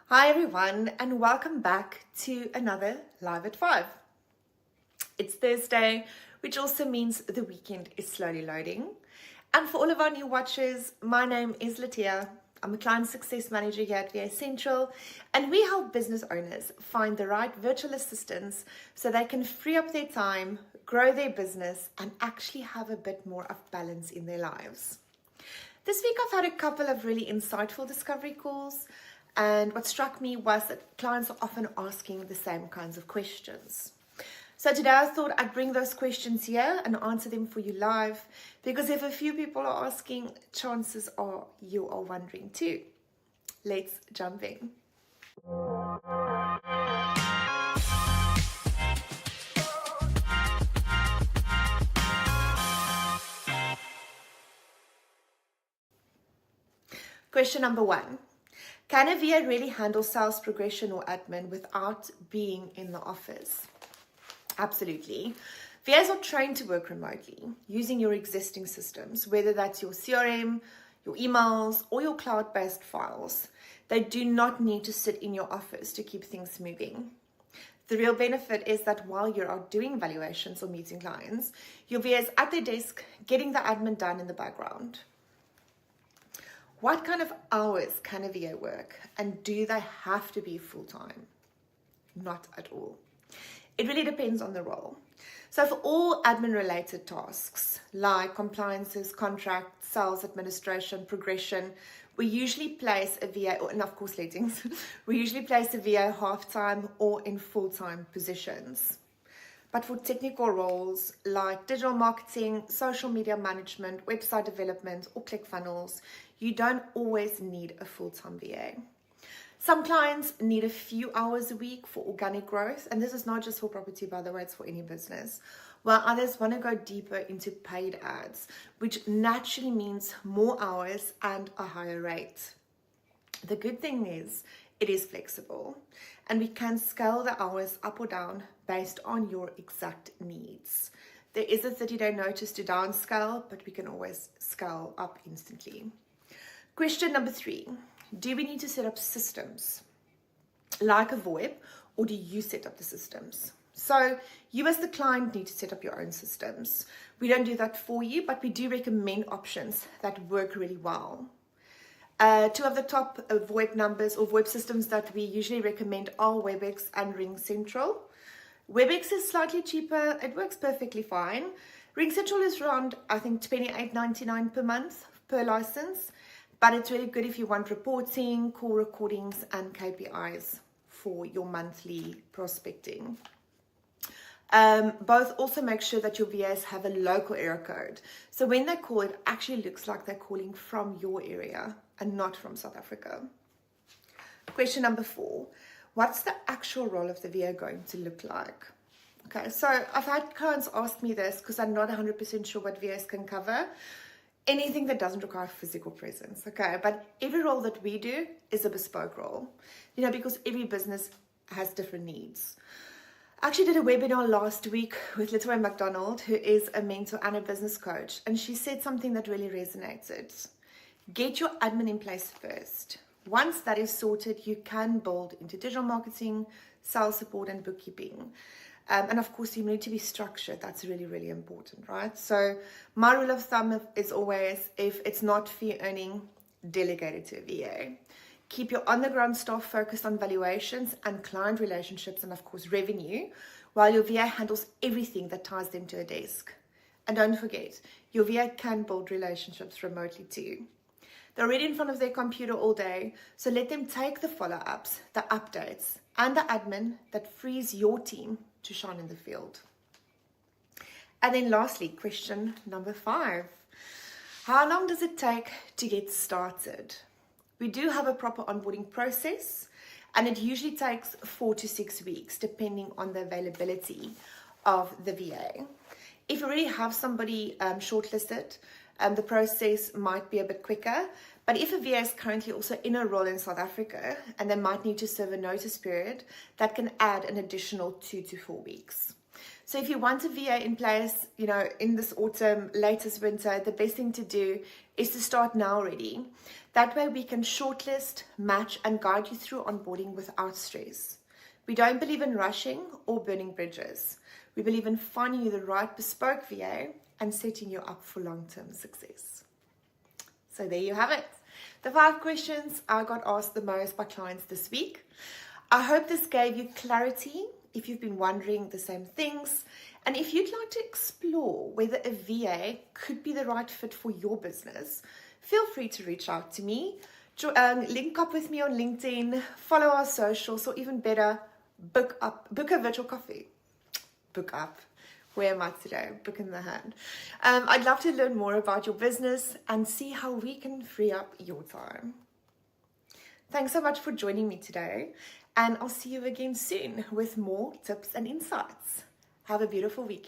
Hi everyone, and welcome back to another Live at 5. It's Thursday, which also means the weekend is slowly loading. And for all of our new watchers, my name is Letia. I'm a client success manager here at VA Central, and we help business owners find the right virtual assistants so they can free up their time, grow their business, and actually have a bit more of balance in their lives. This week I've had a couple of really insightful discovery calls. And what struck me was that clients are often asking the same kinds of questions. So today I thought I'd bring those questions here and answer them for you live, because if a few people are asking, chances are you are wondering too. Let's jump in. Question number 1. Can a VA really handle sales progression or admin without being in the office? Absolutely. VAs are trained to work remotely using your existing systems, whether that's your CRM, your emails, or your cloud-based files. They do not need to sit in your office to keep things moving. The real benefit is that while you're out doing valuations or meeting clients, your VA is at their desk getting the admin done in the background. What kind of hours can a VA work, and do they have to be full-time? Not at all. It really depends on the role. So for all admin-related tasks, like compliances, contracts, sales administration, progression, we usually place a VA, and of course lettings, we usually place a VA half-time or in full-time positions. But for technical roles like digital marketing, social media management, website development, or ClickFunnels, you don't always need a full-time VA. Some clients need a few hours a week for organic growth, and this is not just for property, by the way, it's for any business, while others want to go deeper into paid ads, which naturally means more hours and a higher rate. The good thing is, it is flexible, and we can scale the hours up or down based on your exact needs. There is a 30-day notice to downscale, but we can always scale up instantly. Question number 3, do we need to set up systems like a VoIP, or do you set up the systems? So you as the client need to set up your own systems. We don't do that for you, but we do recommend options that work really well. 2 of the top VoIP numbers or VoIP systems that we usually recommend are WebEx and RingCentral. WebEx is slightly cheaper, it works perfectly fine. RingCentral is around, I think, $28.99 per month per license, but it's really good if you want reporting, call recordings, and KPIs for your monthly prospecting. Both also make sure that your VAs have a local area code. So when they call, it actually looks like they're calling from your area and not from South Africa. Question number 4. What's the actual role of the VA going to look like? Okay, so I've had clients ask me this because I'm not 100% sure what VAs can cover. Anything that doesn't require physical presence, okay? But every role that we do is a bespoke role, because every business has different needs. I actually did a webinar last week with Letia McDonald, who is a mentor and a business coach, and she said something that really resonated. Get your admin in place first. Once that is sorted, you can build into digital marketing, sales support, and bookkeeping. And of course, you need to be structured. That's really, really important, right? So my rule of thumb is always, if it's not fee earning, delegate it to a VA. Keep your on-the-ground staff focused on valuations and client relationships and, of course, revenue, while your VA handles everything that ties them to a desk. And don't forget, your VA can build relationships remotely too. They're already in front of their computer all day, so let them take the follow-ups, the updates, and the admin that frees your team to shine in the field. And then lastly, question number 5. How long does it take to get started? We do have a proper onboarding process, and it usually takes 4 to 6 weeks, depending on the availability of the VA. If you already have somebody shortlisted, the process might be a bit quicker. But if a VA is currently also in a role in South Africa and they might need to serve a notice period, that can add an additional 2 to 4 weeks. So if you want a VA in place, in this autumn, latest winter, the best thing to do is to start now already. That way we can shortlist, match, and guide you through onboarding without stress. We don't believe in rushing or burning bridges. We believe in finding you the right bespoke VA and setting you up for long-term success. So there you have it. The 5 questions I got asked the most by clients this week. I hope this gave you clarity if you've been wondering the same things. And if you'd like to explore whether a VA could be the right fit for your business, feel free to reach out to me. Link up with me on LinkedIn, follow our socials, or even better, book a virtual coffee. Book up. Where am I today? Book in the hand. I'd love to learn more about your business and see how we can free up your time. Thanks so much for joining me today, and I'll see you again soon with more tips and insights. Have a beautiful week.